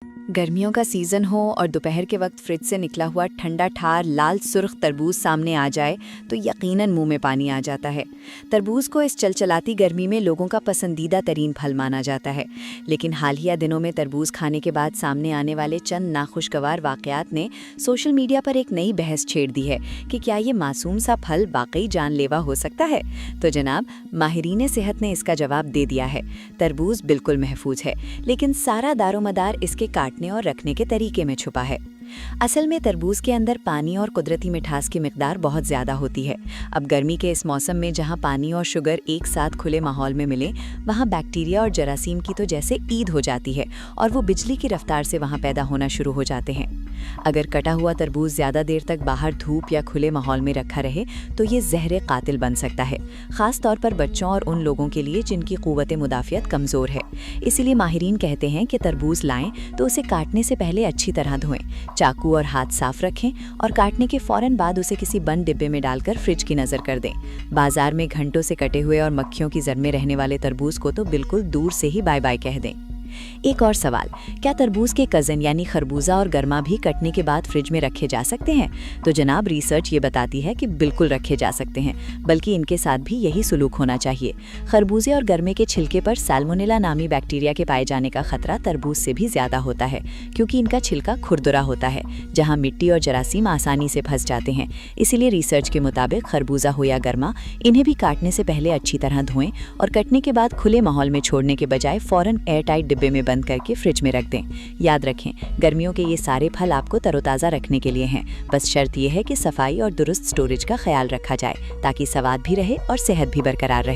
गर्मियों का सीज़न हो और दोपहर के वक्त फ्रिज से निकला हुआ ठंडा ठार लाल सुर्ख तरबूज सामने आ जाए तो यकीनन मुंह में पानी आ जाता है। तरबूज को इस चलचलाती गर्मी में लोगों का पसंदीदा तरीन फल माना जाता है, लेकिन हालिया दिनों में तरबूज खाने के बाद सामने आने वाले चंद नाखुशगवार वाक़यात ने सोशल मीडिया पर एक नई बहस छेड़ दी है कि क्या ये मासूम सा फल वाकई जानलेवा हो सकता है। तो जनाब, माहिरीन सेहत ने इसका जवाब दे दिया है। तरबूज बिल्कुल महफूज है, लेकिन सारा दारोमदार इसके काटने और रखने के तरीके में छुपा है। असल में तरबूज के अंदर पानी और कुदरती मिठास की मिकदार बहुत ज़्यादा होती है। अब गर्मी के इस मौसम में जहाँ पानी और शुगर एक साथ खुले माहौल में मिले, वहाँ बैक्टीरिया और जरासीम की तो जैसे ईद हो जाती है और वो बिजली की रफ्तार से वहाँ पैदा होना शुरू हो जाते हैं। अगर कटा हुआ तरबूज ज़्यादा देर तक बाहर धूप या खुले माहौल में रखा रहे तो ये जहर कातिल बन सकता है, ख़ास तौर पर बच्चों और उन लोगों के लिए जिनकी क़ुव्वत मुदाफ़ियत कमज़ोर है। इसीलिए माहिरीन कहते हैं कि तरबूज लाएं तो उसे काटने से पहले अच्छी तरह धोएं, चाकू और हाथ साफ रखें और काटने के फ़ौरन बाद उसे किसी बंद डिब्बे में डालकर फ्रिज की नज़र कर दें। बाजार में घंटों से कटे हुए और मक्खियों की जर में रहने वाले तरबूज को तो बिल्कुल दूर से ही बाय बाय कह दें। एक और सवाल, क्या तरबूज के कज़न यानी खरबूजा और गर्मा भी कटने के बाद फ्रिज में रखे जा सकते हैं? तो जनाब, रिसर्च ये बताती है कि बिल्कुल रखे जा सकते हैं, बल्कि इनके साथ भी यही सुलूक होना चाहिए। खरबूजे और गर्मे के छिलके पर सैल्मोनेला नामी बैक्टीरिया के पाए जाने का खतरा तरबूज से भी ज़्यादा होता है, क्योंकि इनका छिलका खुरदुरा होता है, जहाँ मिट्टी और जरासीम आसानी से फंस जाते हैं। इसीलिए रिसर्च के मुताबिक खरबूजा हो या गर्मा, इन्हें भी काटने से पहले अच्छी तरह धोएं और कटने के बाद खुले माहौल में छोड़ने के बजाय फ़ौरन एयरटाइट डिब्बे में बंद करके फ्रिज में रख दें। याद रखें, गर्मियों के ये सारे फल आपको तरोताज़ा रखने के लिए हैं, बस शर्त यह है कि सफाई और दुरुस्त स्टोरेज का ख्याल रखा जाए ताकि स्वाद भी रहे और सेहत भी बरकरार रहे।